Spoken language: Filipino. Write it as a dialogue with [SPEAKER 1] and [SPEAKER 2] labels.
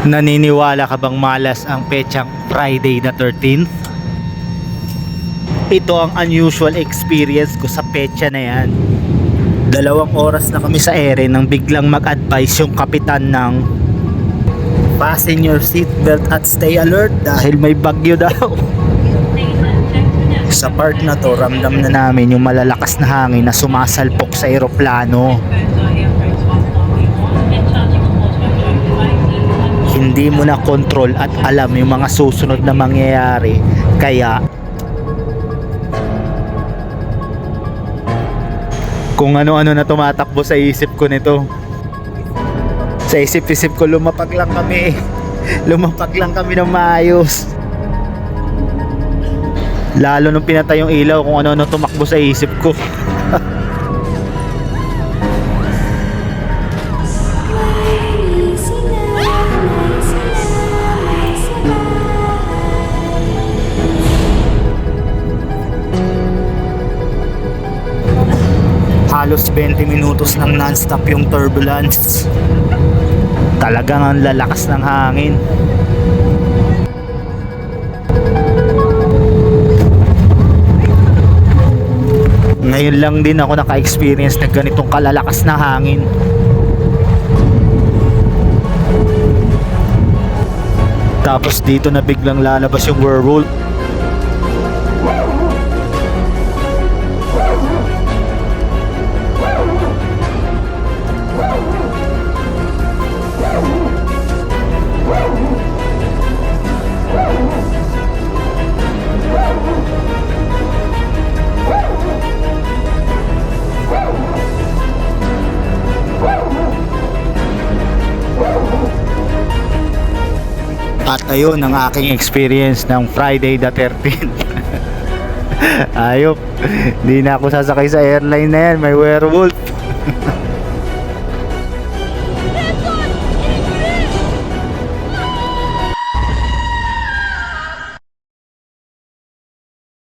[SPEAKER 1] Naniniwala ka bang malas ang petsang Friday the 13th? Ito ang unusual experience ko sa petsa na yan. 2 oras na kami sa ere nang biglang mag-advise yung kapitan ng fasten your seatbelt at stay alert dahil may bagyo daw. Sa part na to, ramdam na namin yung malalakas na hangin na sumasalpok sa eroplano. Hindi mo na control at alam yung mga susunod na mangyayari, kaya kung ano-ano na tumatakbo sa isip ko nito. Sa isip-isip ko, lumapag lang kami ng maayos. Lalo nung pinatay yung ilaw, kung ano-ano tumakbo sa isip ko. Halos 20 minutos lang non-stop yung turbulence. Talagang ang lalakas ng hangin. Ngayon lang din ako naka-experience na ganitong kalalakas na hangin. Tapos dito na biglang lalabas yung werewolf. At ayun ang aking experience ng Friday the 13th. Ayop, hindi na ako sasakay sa airline na yan, may werewolf.